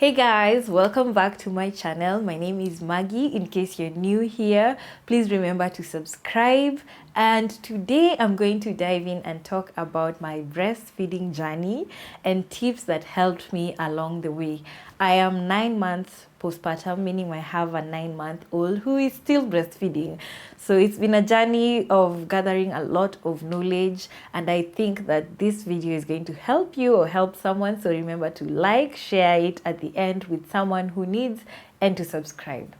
Hey guys, welcome back to my channel. My name is Maggie. In case you're new here, please remember to subscribe. And today I'm going to dive in and talk about my breastfeeding journey and tips that helped me along the way. I am 9 months postpartum, meaning I have a 9-month-old who is still breastfeeding. So it's been a journey of gathering a lot of knowledge, and I think that this video is going to help you or help someone. So remember to like, share it at the end with someone who needs, and to subscribe.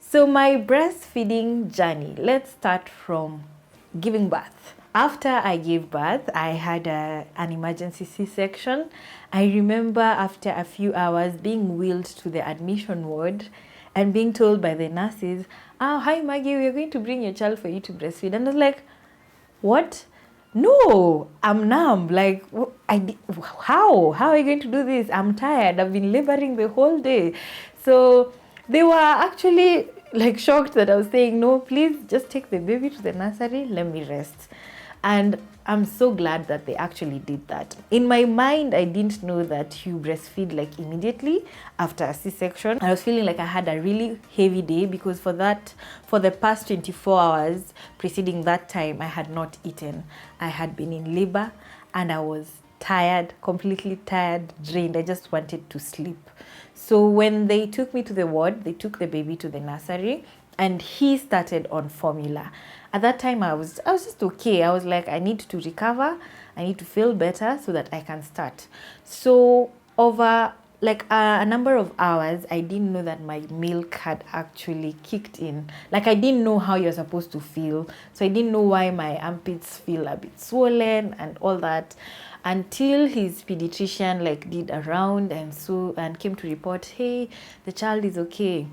So my breastfeeding journey, let's start from giving birth. After I gave birth, I had an emergency C-section. I remember after a few hours being wheeled to the admission ward and being told by the nurses, hi Maggie, we are going to bring your child for you to breastfeed. And I was like, what? No, I'm numb. Like, how are you going to do this? I'm tired. I've been laboring the whole day. So they were actually like shocked that I was saying, no, please just take the baby to the nursery. Let me rest. And I'm so glad that they actually did that. In my mind, I didn't know that you breastfeed like immediately after a C-section. I was feeling like I had a really heavy day because for the past 24 hours preceding that time, I had not eaten. I had been in labor and I was tired, completely tired, drained. I just wanted to sleep. So when they took me to the ward, they took the baby to the nursery and he started on formula. At that time, I was just okay. I was like, I need to recover. I need to feel better so that I can start. So over like a number of hours, I didn't know that my milk had actually kicked in. Like I didn't know how you're supposed to feel. So I didn't know why my armpits feel a bit swollen and all that, until his pediatrician like did a round and came to report, hey, the child is okay.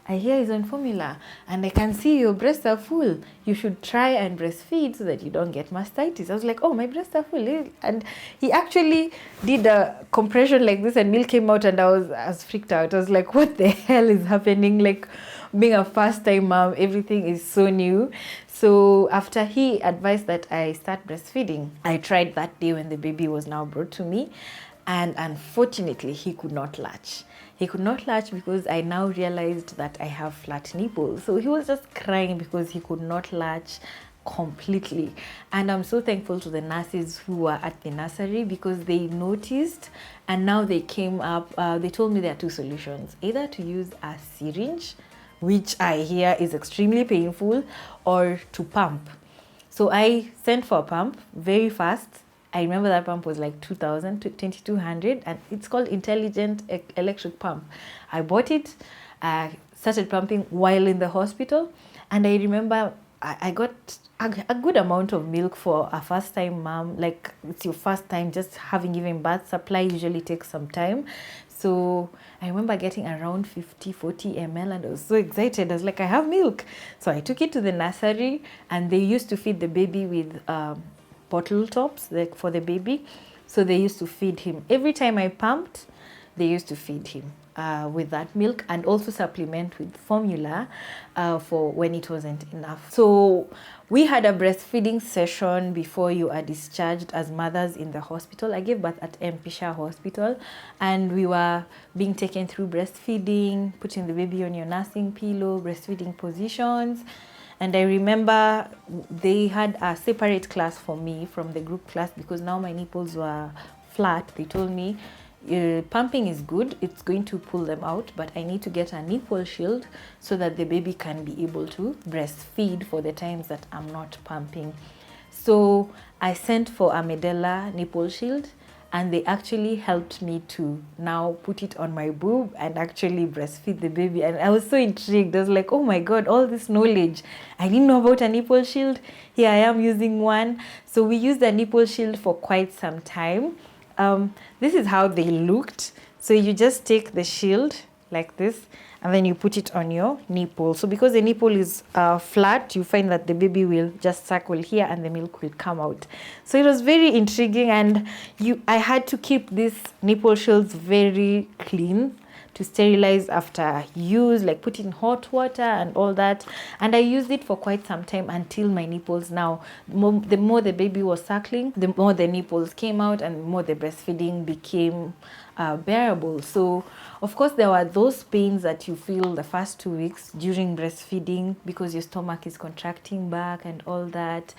I hear he's on formula and I can see your breasts are full. You should try and breastfeed so that you don't get mastitis. I was like, oh, my breasts are full. And he actually did a compression like this and milk came out and I was freaked out. I was like, what the hell is happening? Like being a first-time mom, everything is so new. So after he advised that I start breastfeeding, I tried that day when the baby was now brought to me. And unfortunately, he could not latch. He could not latch because I now realized that I have flat nipples. So he was just crying because he could not latch completely. And I'm so thankful to the nurses who were at the nursery because they noticed and now they came up. They told me there are two solutions, either to use a syringe, which I hear is extremely painful, or to pump. So I sent for a pump very fast. I remember that pump was like 2,200 and it's called Intelligent Electric Pump. I bought it, started pumping while in the hospital, and I remember I got a good amount of milk for a first-time mom. Like it's your first time just having given birth. Supply usually takes some time. So I remember getting around 40 ml and I was so excited. I was like, I have milk. So I took it to the nursery and they used to feed the baby with bottle tops like for the baby. So they used to feed him. Every time I pumped, they used to feed him with that milk and also supplement with formula for when it wasn't enough. So we had a breastfeeding session before you are discharged as mothers in the hospital. I gave birth at Mpisha Hospital and we were being taken through breastfeeding, putting the baby on your nursing pillow, breastfeeding positions. And I remember they had a separate class for me from the group class because now my nipples were flat. They told me, pumping is good, it's going to pull them out, but I need to get a nipple shield so that the baby can be able to breastfeed for the times that I'm not pumping. So I sent for a Medela nipple shield and they actually helped me to now put it on my boob and actually breastfeed the baby. And I was so intrigued. I was like, oh my God, all this knowledge. I didn't know about a nipple shield. Here I am using one. So we used a nipple shield for quite some time. This is how they looked. So you just take the shield like this, and then you put it on your nipple. So because the nipple is flat, you find that the baby will just circle here and the milk will come out. So it was very intriguing, and I had to keep these nipple shields very clean to sterilize after use, like put in hot water and all that. And I used it for quite some time until my nipples now, the more the baby was suckling, the more the nipples came out and the more the breastfeeding became bearable. So of course there were those pains that you feel the first 2 weeks during breastfeeding because your stomach is contracting back and all that.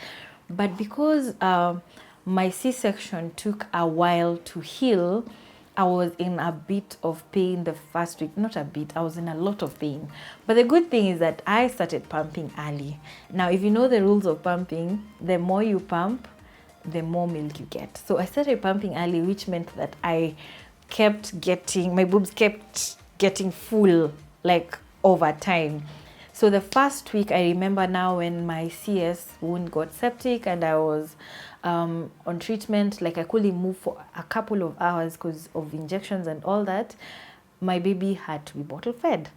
But because my C-section took a while to heal, I was in a bit of pain the first week. Not a bit, I was in a lot of pain. But the good thing is that I started pumping early. Now, if you know the rules of pumping, the more you pump, the more milk you get. So I started pumping early, which meant that my boobs kept getting full, like over time. So the first week, I remember now when my CS wound got septic and I was on treatment, like I couldn't move for a couple of hours because of injections and all that, my baby had to be bottle fed.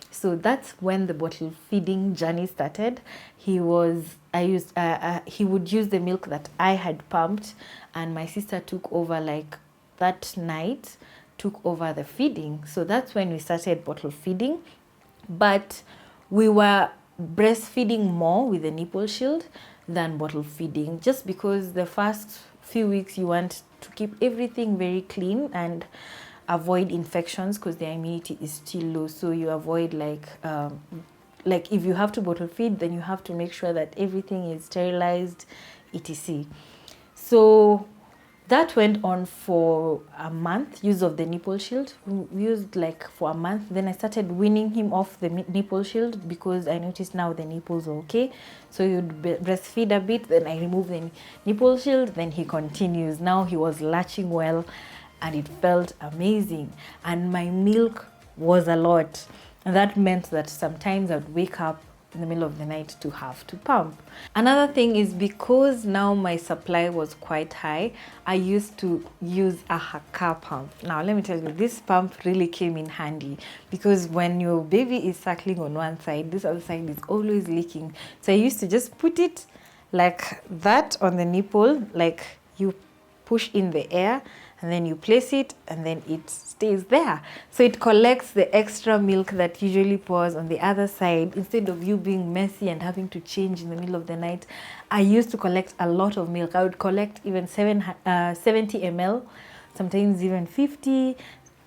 So that's when the bottle feeding journey started. He would use the milk that I had pumped, and my sister took over, like that night, took over the feeding. So that's when we started bottle feeding. But we were breastfeeding more with the nipple shield than bottle feeding, just because the first few weeks you want to keep everything very clean and avoid infections because their immunity is still low. So you avoid like if you have to bottle feed, then you have to make sure that everything is sterilized, etc. So that went on for a month, use of the nipple shield. We used like for a month. Then I started weaning him off the nipple shield because I noticed now the nipples are okay. So you'd breastfeed a bit, then I remove the nipple shield, then he continues. Now he was latching well and it felt amazing. And my milk was a lot. And that meant that sometimes I'd wake up in the middle of the night to have to pump. Another thing is because now my supply was quite high, I used to use a haka pump. Now let me tell you, this pump really came in handy because when your baby is suckling on one side, this other side is always leaking. So I used to just put it like that on the nipple, like you push in the air and then you place it and then it stays there. So it collects the extra milk that usually pours on the other side. Instead of you being messy and having to change in the middle of the night, I used to collect a lot of milk. I would collect even 70 ml, sometimes even 50,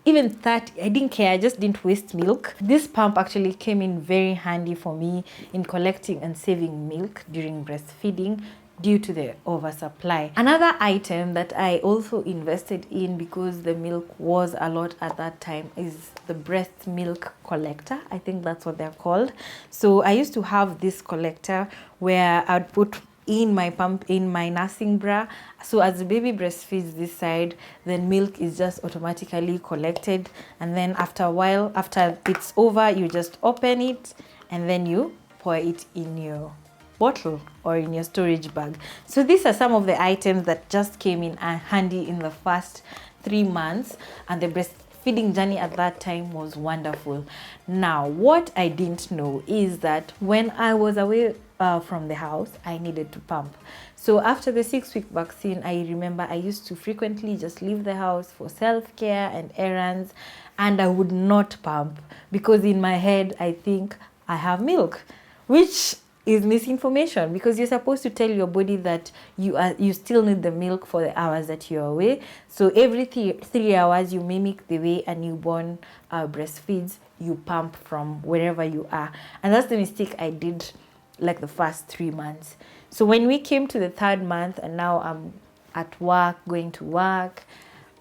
even 30. I didn't care, I just didn't waste milk. This pump actually came in very handy for me in collecting and saving milk during breastfeeding due to the oversupply. Another item that I also invested in because the milk was a lot at that time is the breast milk collector. I think that's what they're called. So I used to have this collector where I'd put in my pump in my nursing bra. So as the baby breastfeeds this side, then milk is just automatically collected. And then after a while, after it's over, you just open it and then you pour it in your bottle or in your storage bag. So these are some of the items that just came in handy in the first 3 months, and the breastfeeding journey at that time was wonderful. Now, what I didn't know is that when I was away from the house, I needed to pump. So after the 6-week vaccine, I remember I used to frequently just leave the house for self-care and errands, and I would not pump because in my head I think I have milk, which is misinformation because you're supposed to tell your body that you still need the milk for the hours that you're away. So every 3 hours you mimic the way a newborn breastfeeds, you pump from wherever you are. And that's the mistake I did like the first 3 months. So when we came to the 3rd month and now I'm at work, going to work,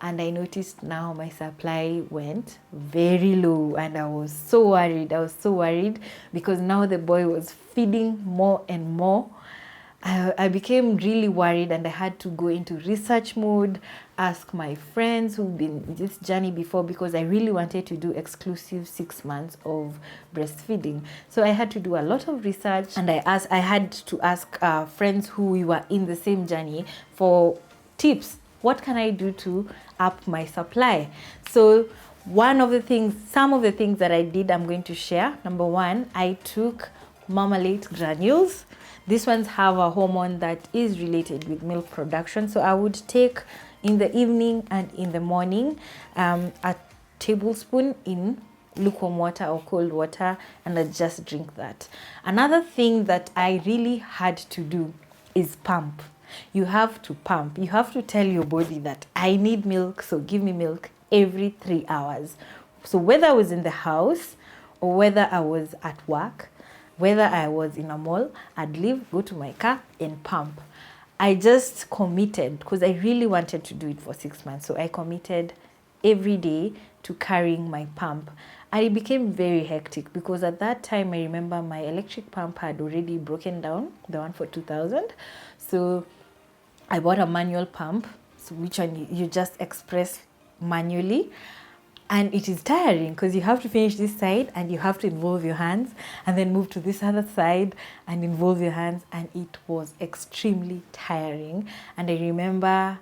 and I noticed now my supply went very low and I was so worried. I was so worried because now the boy was feeding more and more. I became really worried, and I had to go into research mode, ask my friends who've been in this journey before, because I really wanted to do exclusive 6 months of breastfeeding. So I had to do a lot of research, and I had to ask friends who were in the same journey for tips. What can I do to up my supply? So some of the things that I did, I'm going to share. Number one, I took marmalade granules. These ones have a hormone that is related with milk production. So I would take in the evening and in the morning a tablespoon in lukewarm water or cold water, and I just drink that. Another thing that I really had to do is pump. You have to pump. You have to tell your body that I need milk, so give me milk every 3 hours. So whether I was in the house or whether I was at work, whether I was in a mall, I'd leave, go to my car and pump. I just committed because I really wanted to do it for 6 months. So I committed every day to carrying my pump. And it became very hectic because at that time, I remember my electric pump had already broken down, the one for 2000. So I bought a manual pump, so which one you just express manually. And it is tiring because you have to finish this side and you have to involve your hands and then move to this other side and involve your hands. And it was extremely tiring. And I remember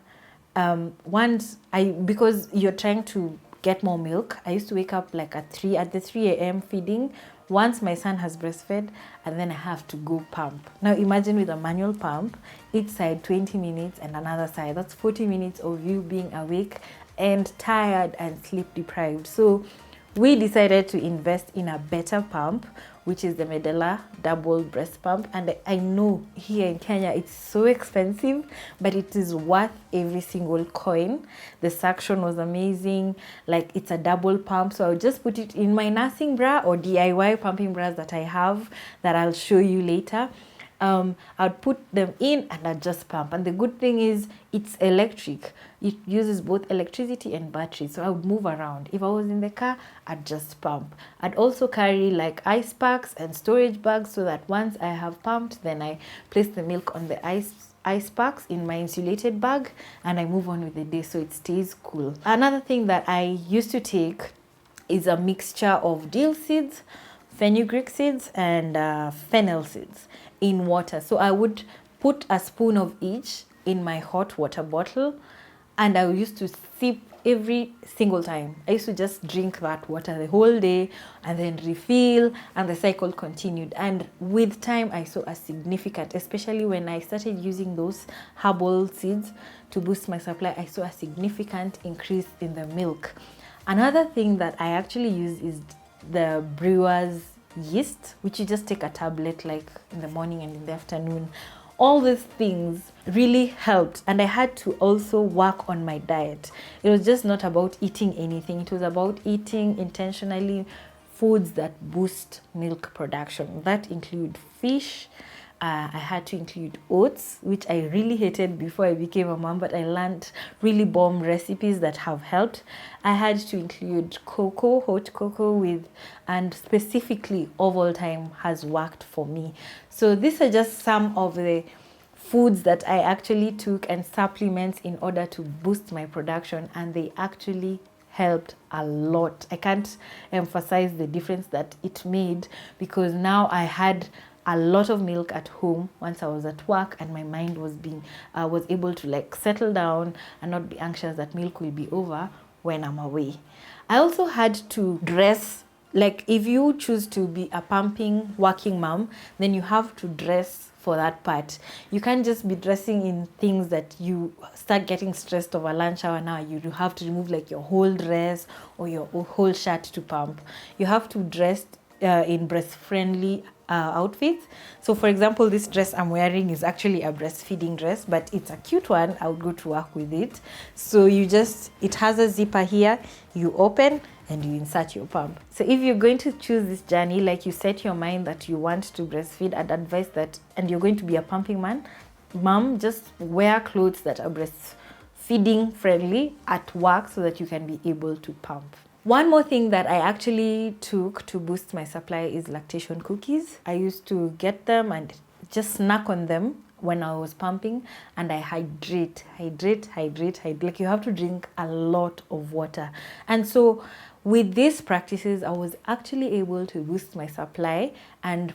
because you're trying to get more milk, I used to wake up like at the 3 a.m. feeding. Once my son has breastfed, and then I have to go pump. Now imagine with a manual pump, each side 20 minutes and another side. That's 40 minutes of you being awake and tired and sleep deprived. So we decided to invest in a better pump, which is the Medela double breast pump. And I know here in Kenya it's so expensive, but it is worth every single coin. The suction was amazing. Like, it's a double pump, so I'll just put it in my nursing bra or DIY pumping bras that I have that I'll show you later. I'll put them in and I'll just pump. And the good thing is it's electric. It uses both electricity and battery. So I would move around. If I was in the car, I'd just pump. I'd also carry like ice packs and storage bags so that once I have pumped, then I place the milk on the ice packs in my insulated bag and I move on with the day so it stays cool. Another thing that I used to take is a mixture of dill seeds, fenugreek seeds, and fennel seeds in water. So I would put a spoon of each in my hot water bottle and I used to sip every single time. I used to just drink that water the whole day and then refill, and the cycle continued. And with time, I saw a significant, especially when I started using those herbal seeds to boost my supply, I saw a significant increase in the milk. Another thing that I actually use is the brewer's yeast, which you just take a tablet like in the morning and in the afternoon. All these things really helped, and I had to also work on my diet. It was just not about eating anything. It was about eating intentionally foods that boost milk production. That include fish. I had to include oats, which I really hated before I became a mom, but I learned really bomb recipes that have helped. I had to include cocoa, hot cocoa and specifically Ovaltine has worked for me. So these are just some of the foods that I actually took and supplements in order to boost my production, and they actually helped a lot. I can't emphasize the difference that it made, because now I had a lot of milk at home once I was at work, and my mind was able to like settle down and not be anxious that milk will be over when I'm away. I also had to dress, like if you choose to be a pumping working mom, then you have to dress for that part. You can't just be dressing in things that you start getting stressed over lunch hour. Now you have to remove like your whole dress or your whole shirt to pump. You have to dress in breast friendly outfits. So for example, this dress I'm wearing is actually a breastfeeding dress, but it's a cute one. I would go to work with it. So it has a zipper here, you open and you insert your pump. So if you're going to choose this journey, like you set your mind that you want to breastfeed, I'd advise that, and you're going to be a pumping mom, just wear clothes that are breastfeeding friendly at work so that you can be able to pump. One more thing that I actually took to boost my supply is lactation cookies. I used to get them and just snack on them when I was pumping, and I hydrate. Like, you have to drink a lot of water. And so with these practices, I was actually able to boost my supply and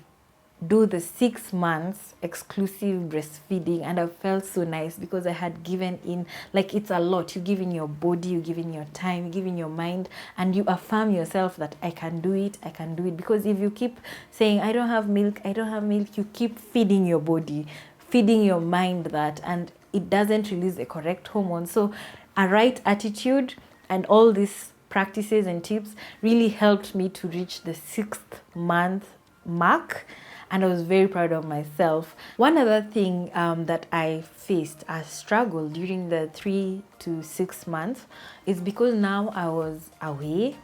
do the 6 months exclusive breastfeeding, and I felt so nice because I had given in. Like, it's a lot. You give in your body, you give in your time, you give in your mind, and you affirm yourself that I can do it, I can do it. Because if you keep saying I don't have milk, I don't have milk, you keep feeding your body, feeding your mind that, and it doesn't release the correct hormone. So a right attitude and all these practices and tips really helped me to reach the 6th month mark, and I was very proud of myself. One other thing that I faced a struggle during the 3 to 6 months is because now I was away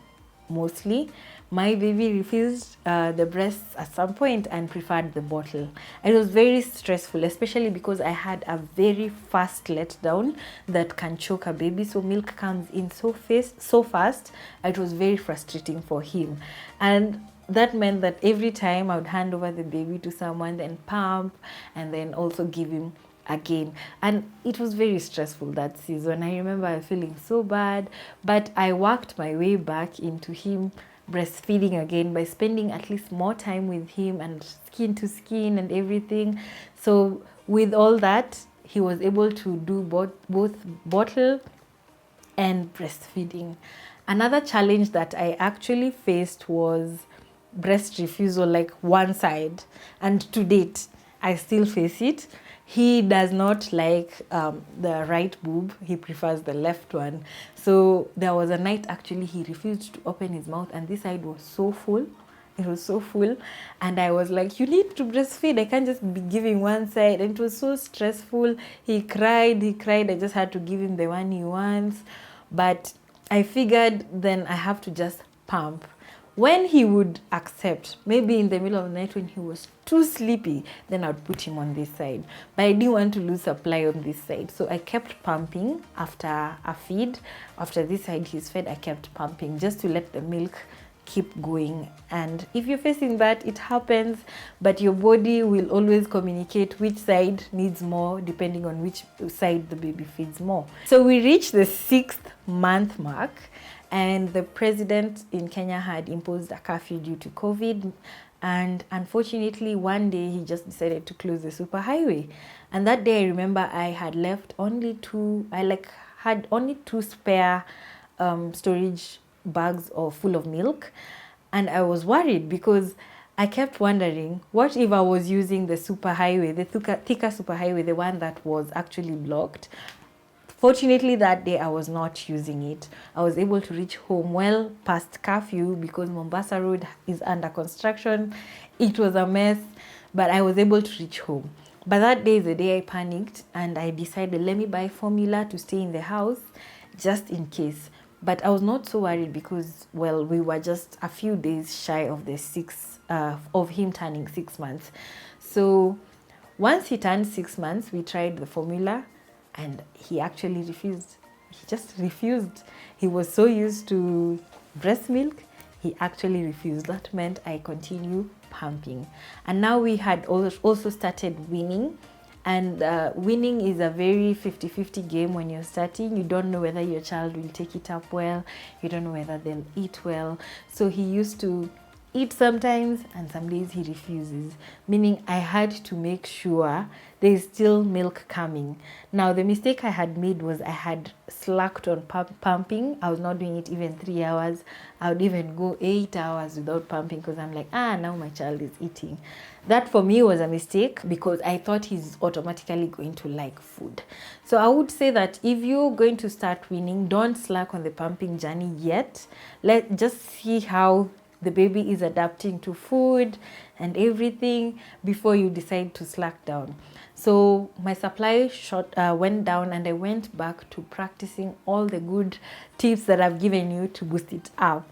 mostly. My baby refused the breasts at some point and preferred the bottle. It was very stressful, especially because I had a very fast letdown that can choke a baby. So milk comes in so fast. It was very frustrating for him. And that meant that every time I would hand over the baby to someone, then pump, and then also give him again. And it was very stressful that season. I remember feeling so bad, but I worked my way back into him breastfeeding again by spending at least more time with him and skin to skin and everything. So with all that, he was able to do both bottle and breastfeeding. Another challenge that I actually faced was breast refusal, like one side, and to date I still face it. He does not like the right boob, he prefers the left one. So there was a night actually he refused to open his mouth, and this side was so full. It was so full, and I was like, you need to breastfeed, I can't just be giving one side. And it was so stressful. He cried. I just had to give him the one he wants, but I figured then I have to just pump. When he would accept, maybe in the middle of the night when he was too sleepy, then I'd put him on this side. But I didn't want to lose supply on this side. So I kept pumping after a feed. After this side he's fed, I kept pumping just to let the milk keep going. And if you're facing that, it happens, but your body will always communicate which side needs more depending on which side the baby feeds more. So we reached the 6th month mark, and the president in Kenya had imposed a curfew due to COVID. And unfortunately, one day he just decided to close the superhighway. And that day I remember I had left only had only 2 spare storage bags full of milk. And I was worried because I kept wondering, what if I was using the superhighway, the thicker superhighway, the one that was actually blocked? Fortunately, that day I was not using it. I was able to reach home well past curfew because Mombasa Road is under construction. It was a mess, but I was able to reach home. But that day is the day I panicked, and I decided, let me buy formula to stay in the house just in case. But I was not so worried because, well, we were just a few days shy of the of him turning 6 months. So once he turned 6 months, we tried the formula, and he actually refused. He just refused. He was so used to breast milk, he actually refused. That meant I continue pumping. And now we had also started weaning. And weaning is a very 50-50 game when you're starting. You don't know whether your child will take it up well. You don't know whether they'll eat well. So he used to eat sometimes, and some days he refuses, meaning I had to make sure there's still milk coming. Now, the mistake I had made was I had slacked on pumping. I was not doing it even 3 hours. I would even go 8 hours without pumping because I'm like, now my child is eating. That for me was a mistake because I thought he's automatically going to like food. So I would say that if you're going to start weaning, don't slack on the pumping journey yet. Let's just see how the baby is adapting to food and everything before you decide to slack down. So my supply went down, and I went back to practicing all the good tips that I've given you to boost it up.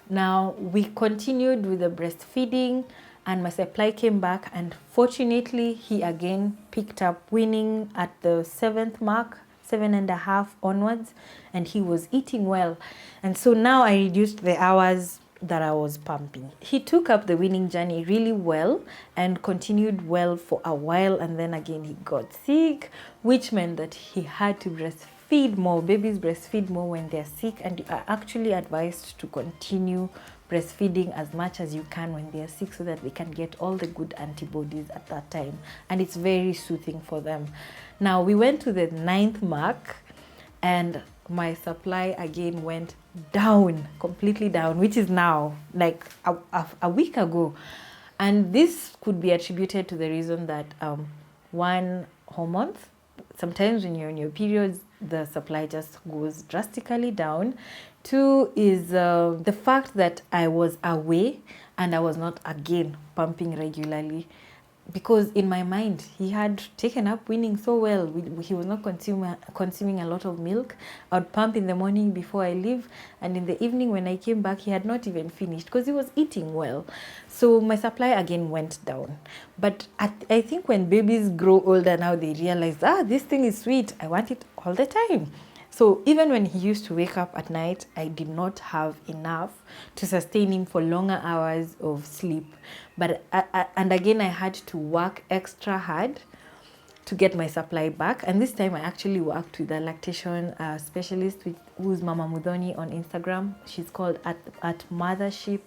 Now we continued with the breastfeeding, and my supply came back, and fortunately he again picked up weaning at the 7th mark, 7.5 onwards, and he was eating well. And so now I reduced the hours that I was pumping. He took up the weaning journey really well and continued well for a while, and then again he got sick, which meant that he had to breastfeed more. Babies breastfeed more when they're sick, and you are actually advised to continue breastfeeding as much as you can when they're sick so that they can get all the good antibodies at that time, and it's very soothing for them. Now we went to the 9th mark and my supply again went down, completely down, which is now like a week ago. And this could be attributed to the reason that one, hormones. Sometimes when you're in your periods, the supply just goes drastically down. Two is the fact that I was away and I was not again pumping regularly, because in my mind he had taken up weaning so well. He was not consuming a lot of milk. I would pump in the morning before I leave, and in the evening when I came back he had not even finished because he was eating well. So my supply again went down. But I think when babies grow older now, they realize, this thing is sweet, I want it all the time. So even when he used to wake up at night, I did not have enough to sustain him for longer hours of sleep. But and again, I had to work extra hard to get my supply back. And this time I actually worked with a lactation specialist, who's Mama Mudhoni on Instagram. She's called at Mothership,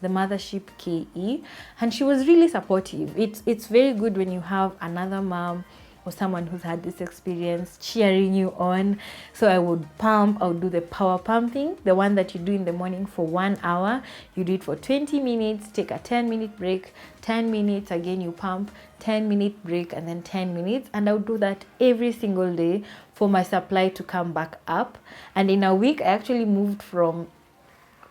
the Mothership KE. And she was really supportive. It's very good when you have another mom or someone who's had this experience cheering you on. So I would pump. I would do the power pumping, the one that you do in the morning for 1 hour. You do it for 20 minutes, take a 10-minute break, 10 minutes, again you pump, 10-minute break, and then 10 minutes. And I would do that every single day for my supply to come back up. And in a week, I actually moved from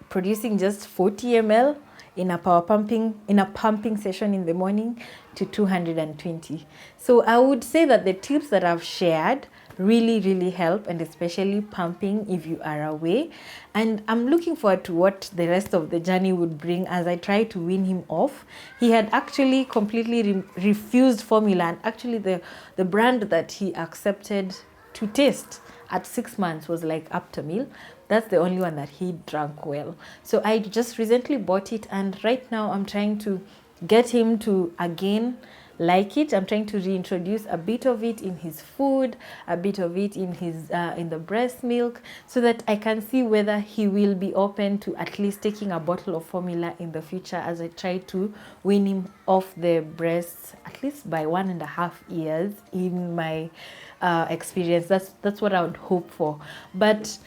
producing just 40 ml in a pumping session in the morning to 220. So I would say that the tips that I've shared really help, and especially pumping if you are away. And I'm looking forward to what the rest of the journey would bring as I try to wean him off. He had actually completely refused formula, and actually the brand that he accepted to taste at 6 months was like Aptamil. That's the only one that he drank well. So I just recently bought it, and right now I'm trying to get him to again like it. I'm trying to reintroduce a bit of it in his food, a bit of it in his in the breast milk, so that I can see whether he will be open to at least taking a bottle of formula in the future as I try to wean him off the breast at least by 1.5 years in my experience. That's what I would hope for. But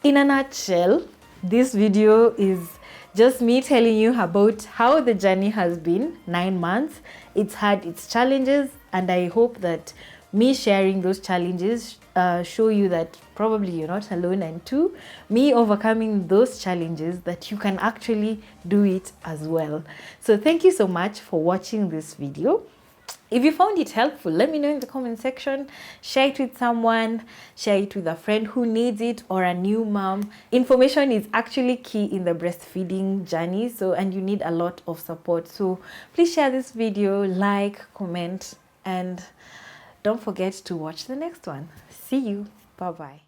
in a nutshell, this video is just me telling you about how the journey has been. 9 months. It's had its challenges, and I hope that me sharing those challenges show you that probably you're not alone, and two, me overcoming those challenges, that you can actually do it as well. So thank you so much for watching this video. If you found it helpful, let me know in the comment section. Share it with someone, share it with a friend who needs it, or a new mom. Information is actually key in the breastfeeding journey, and you need a lot of support. So please share this video, like, comment, and don't forget to watch the next one. See you. Bye-bye.